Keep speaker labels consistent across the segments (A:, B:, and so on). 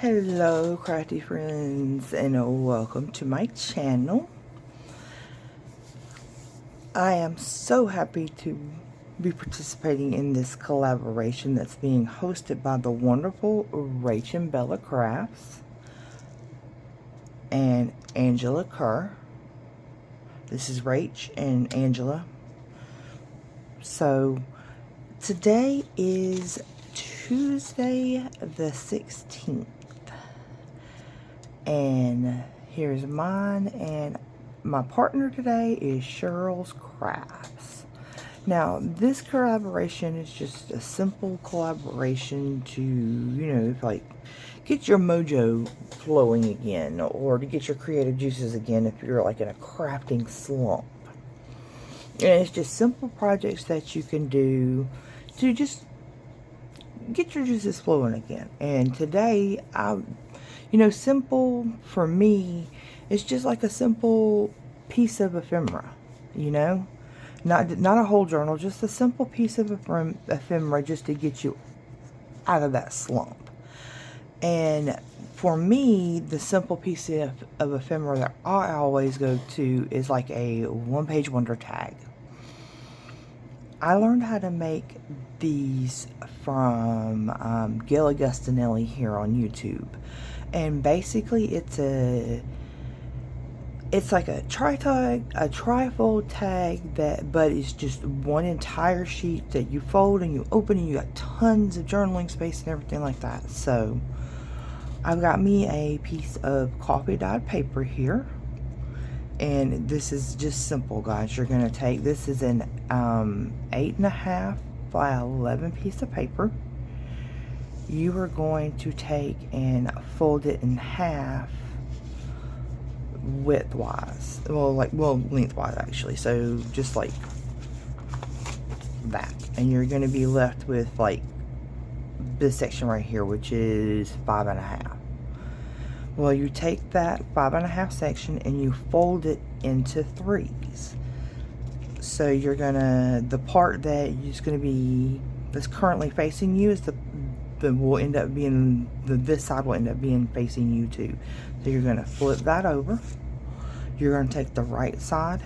A: Hello crafty friends, and welcome to my channel. I am so happy to be participating in this collaboration that's being hosted by the wonderful Rach and Bella Crafts and Angela Kerr. This is Rach and Angela. So today is Tuesday the 16th. And here's mine, and my partner today is Cheryl's Crafts. Now, this collaboration is just a simple collaboration to, like, get your mojo flowing again, or to get your creative juices again if you're, like, in a crafting slump. And it's just simple projects that you can do to just get your juices flowing again. And today, simple for me is just like a simple piece of ephemera, not a whole journal, just a simple piece of ephemera just to get you out of that slump. And for me, the simple piece of ephemera that I always go to is like a one-page wonder tag. I learned how to make these from Gail Augustinelli here on YouTube. And basically it's like a trifold tag but it's just one entire sheet that you fold and you open, and you got tons of journaling space and everything like that. So I've got me a piece of coffee dyed paper here, and this is just simple, guys. You're gonna take, this is an 8.5 by 11 piece of paper. You are going to take and fold it in half widthwise. Lengthwise actually. So just like that. And you're going to be left with like this section right here, which is 5.5. Well, you take that 5.5 section and you fold it into threes. So you're gonna, the part that is going to be, that's currently facing you is will end up being, this side will end up being facing you too. So you're going to flip that over. You're going to take the right side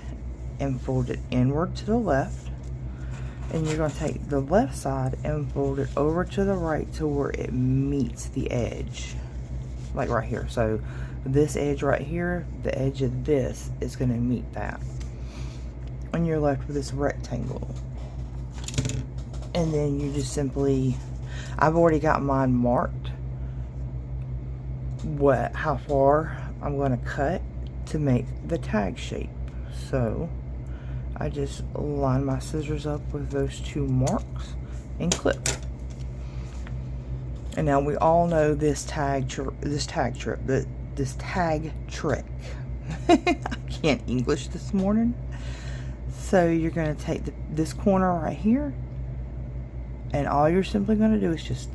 A: and fold it inward to the left. And you're going to take the left side and fold it over to the right to where it meets the edge. Like right here. So this edge right here, the edge of this is going to meet that. And you're left with this rectangle. And then you just simply, I've already got mine marked how far I'm going to cut to make the tag shape. So I just line my scissors up with those two marks and clip. And now we all know this tag trick. I can't English this morning. So you're going to take this corner right here, and all you're simply going to do is just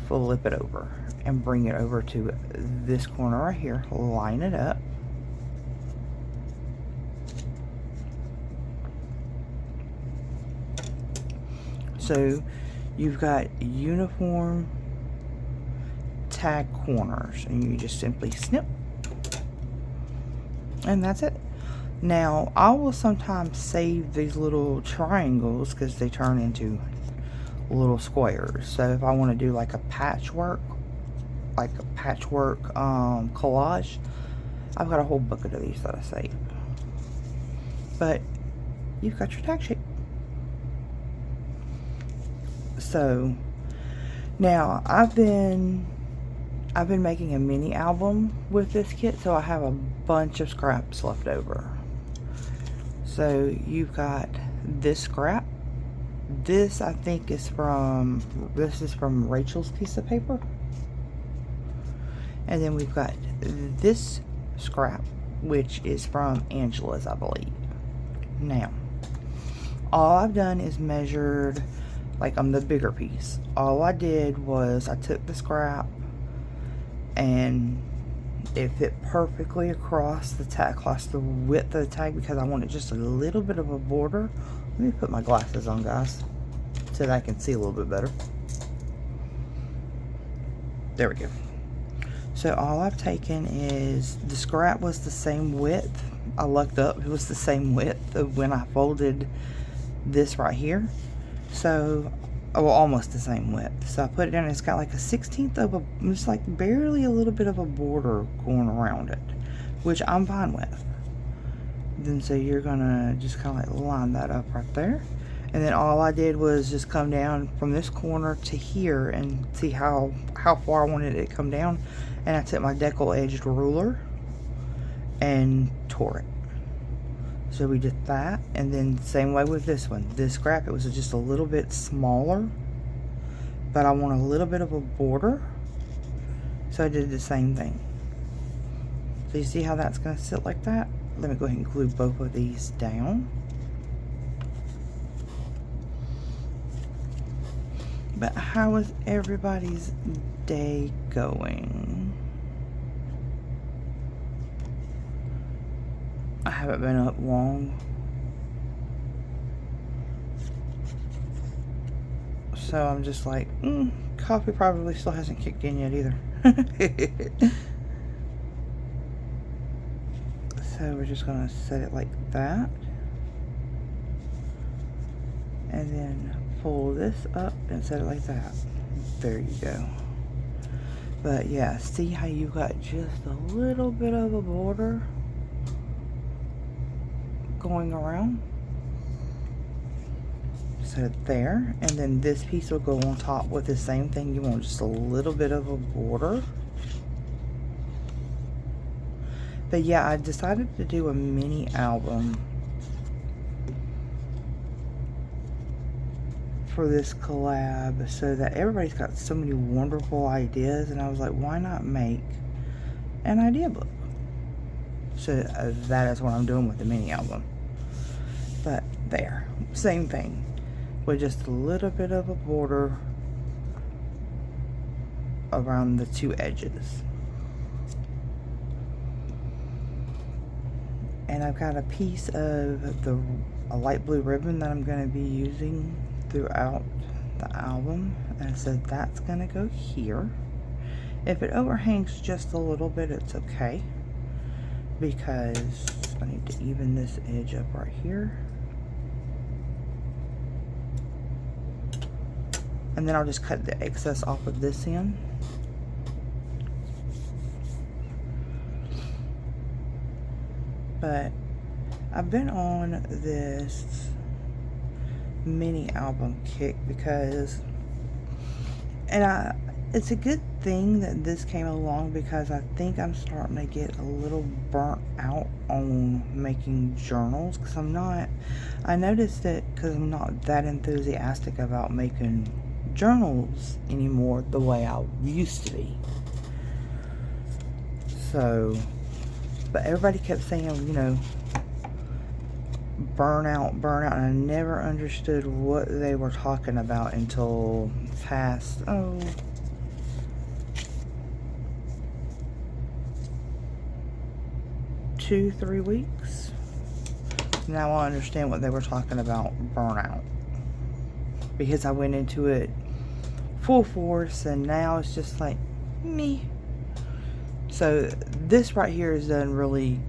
A: flip it over and bring it over to this corner right here. Line it up. So you've got uniform tag corners, and you just simply snip. And that's it. Now, I will sometimes save these little triangles because they turn into little squares. So if I want to do like a patchwork collage, I've got a whole bucket of these that I save. But you've got your tag shape. So now I've been making a mini album with this kit, so I have a bunch of scraps left over. So you've got this scrap. This I think is from Rachel's piece of paper. And then we've got this scrap, which is from Angela's, I believe. Now, all I've done is measured, like on the bigger piece. All I did was I took the scrap and it fit perfectly across the tag, across the width of the tag, because I wanted just a little bit of a border. Let me put my glasses on, guys, so that I can see a little bit better. There we go. So all I've taken is, the scrap was the same width. I lucked up, it was the same width of when I folded this right here. So, well, almost the same width. So I put it in, it's got like a 1/16 of a, just like barely a little bit of a border going around it, which I'm fine with. Then so you're gonna just kind of like line that up right there. And then all I did was just come down from this corner to here and see how far I wanted it to come down. And I took my decal edged ruler and tore it. So we did that, and then same way with this one. This scrap, it was just a little bit smaller, but I want a little bit of a border, so I did the same thing. So you see how that's going to sit like that? Let me go ahead and glue both of these down. But how is everybody's day going? I haven't been up long, so I'm just like, coffee probably still hasn't kicked in yet either. So we're just gonna set it like that, and then pull this up and set it like that. There you go. But yeah, see how you got just a little bit of a border going around? So there, and then this piece will go on top with the same thing. You want just a little bit of a border. But yeah, I decided to do a mini album for this collab so that everybody's got so many wonderful ideas, and I was like, why not make an idea book? So that is what I'm doing with the mini album. But there, same thing, with just a little bit of a border around the two edges. And I've got a piece of a light blue ribbon that I'm going to be using throughout the album, and so that's going to go here. If it overhangs just a little bit, it's okay, because I need to even this edge up right here. And then I'll just cut the excess off of this end. But I've been on this mini album kick because, it's a good thing that this came along, because I think I'm starting to get a little burnt out on making journals, because I noticed that because I'm not that enthusiastic about making journals anymore the way I used to be. So, but everybody kept saying, you know, burnout, and I never understood what they were talking about until past, 2-3 weeks. Now I understand what they were talking about, burnout, because I went into it full force, and now it's just like me. So this right here is done really,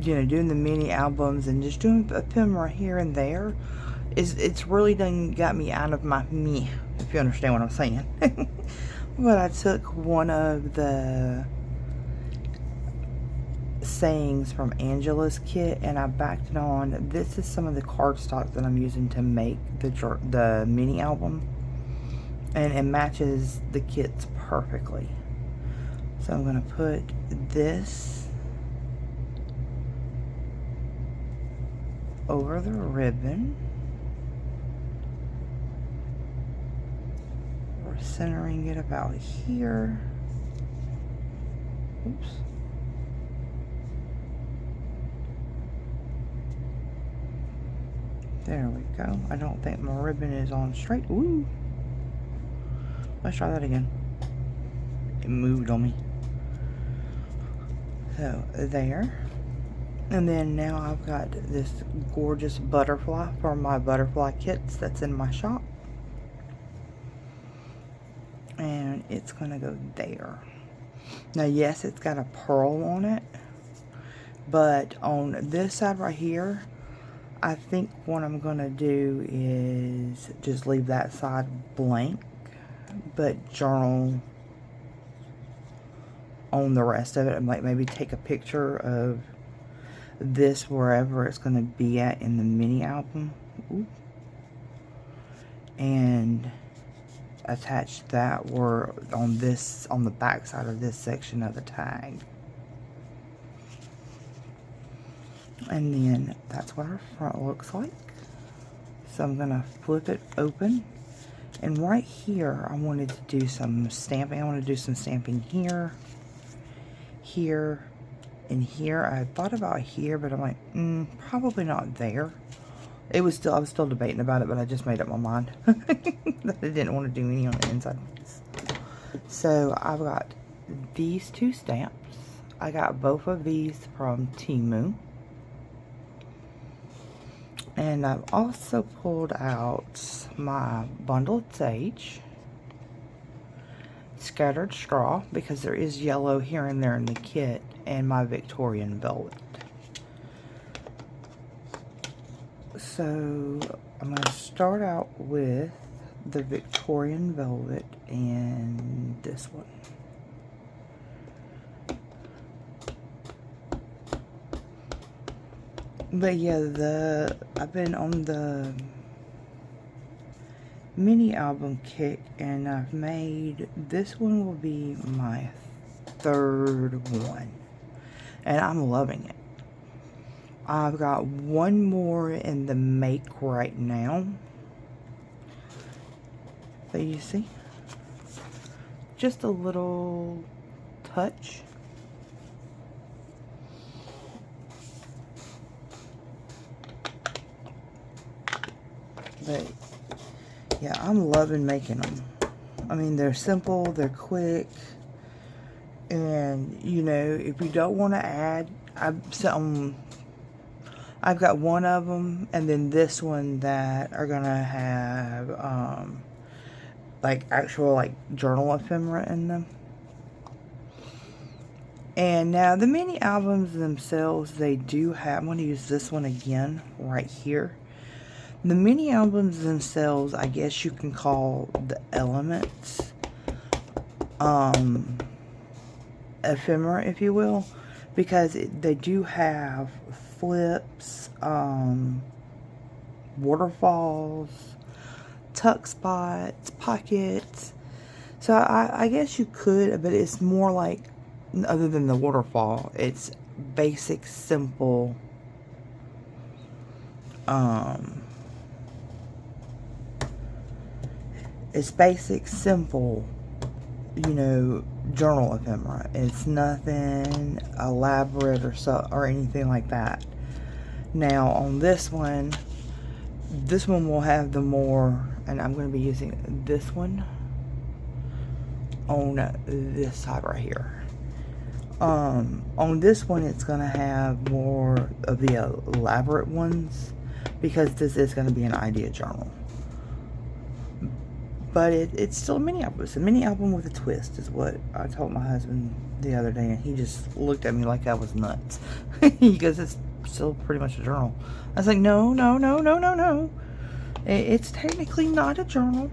A: you know, doing the mini albums and just doing a ephemera here and there, it's really done got me out of my me, if you understand what I'm saying. But I took one of the sayings from Angela's kit and I backed it on. This is some of the cardstock that I'm using to make the mini album, and it matches the kits perfectly. So I'm going to put this over the ribbon. We're centering it about here. Oops. There we go. I don't think my ribbon is on straight. Ooh. Let's try that again. It moved on me. So, there. And then now I've got this gorgeous butterfly for my butterfly kits that's in my shop. And it's going to go there. Now, yes, it's got a pearl on it, but on this side right here, I think what I'm going to do is just leave that side blank, but journal on the rest of it. And like maybe take a picture of this wherever it's going to be at in the mini album. Ooh. And attach that where on the back side of this section of the tag. And then that's what our front looks like. So I'm gonna flip it open, and right here I wanted to do some stamping. I want to do some stamping here, here, and here. I thought about here, but I'm like, probably not there. I was still debating about it, but I just made up my mind that I didn't want to do any on the inside. So I've got these two stamps. I got both of these from Temu. And I've also pulled out my bundled sage, scattered straw, because there is yellow here and there in the kit, and my Victorian velvet. So I'm going to start out with the Victorian velvet and this one. But yeah, I've been on the mini album kick, and I've made, this one will be my third one, and I'm loving it. I've got one more in the make right now. But you see, just a little touch. But yeah, I'm loving making them. I mean, they're simple, they're quick, and you know, if you don't want to add, I've got one of them, and then this one that are gonna have like actual like journal ephemera in them. And now the mini albums themselves, they do have, I'm going to use this one again right here. The mini albums themselves, I guess you can call the elements ephemera, if you will, because they do have flips, waterfalls, tuck spots, pockets. So I guess you could, but it's more like, other than the waterfall, it's basic, simple, it's basic, simple, you know, journal ephemera. It's nothing elaborate or anything like that. Now on this one will have the more, and I'm going to be using this one on this side right here. On this one, it's going to have more of the elaborate ones, because this is going to be an idea journal. But it's still a mini album. It's a mini album with a twist, is what I told my husband the other day, and he just looked at me like I was nuts. He goes, it's still pretty much a journal. I was like, no. It's technically not a journal.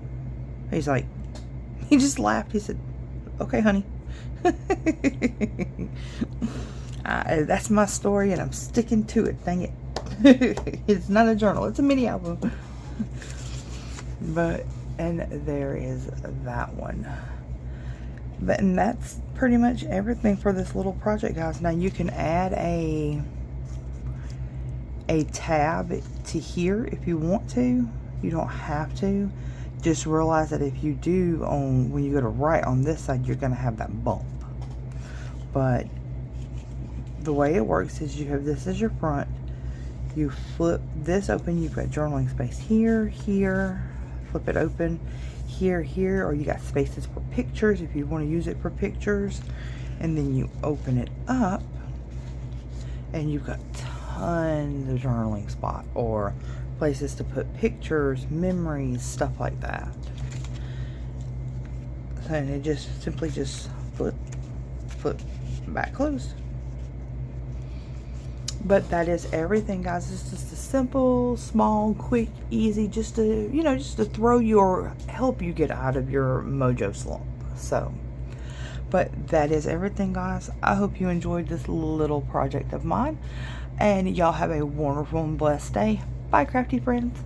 A: He's like, he just laughed. He said, okay, honey. That's my story, and I'm sticking to it. Dang it. It's not a journal. It's a mini album. And there is that one. And that's pretty much everything for this little project, guys. Now you can add a tab to here if you want to. You don't have to. Just realize that if you do, when you go to write on this side, you're going to have that bump. But the way it works is you have this as your front. You flip this open. You've got journaling space here, flip it open, here, or you got spaces for pictures if you want to use it for pictures. And then you open it up, and you've got tons of journaling spot, or places to put pictures, memories, stuff like that. And it just simply just flip flip back closed. But that is everything, guys. It's just a simple, small, quick, easy, just to, you know, just to throw you or help you get out of your mojo slump. So, but that is everything, guys. I hope you enjoyed this little project of mine, and y'all have a wonderful and blessed day. Bye, crafty friends.